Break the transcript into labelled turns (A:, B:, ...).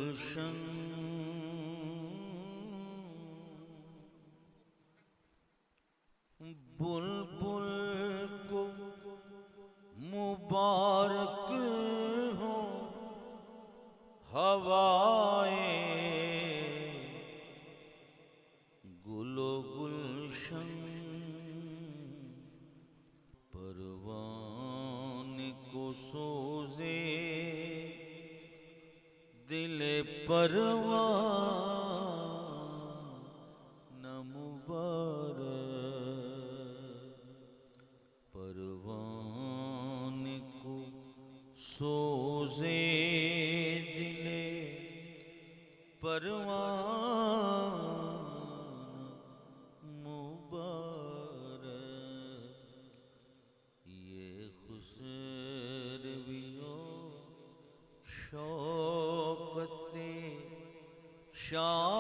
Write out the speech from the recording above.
A: گلشن بلبل کو مبارک ہو ہوائیں گل و گلشن پروان کو سوزے دل پروان مبارک پروان کو سوزے دل پروان مبارک یہ خسرویوں شوقت شاہ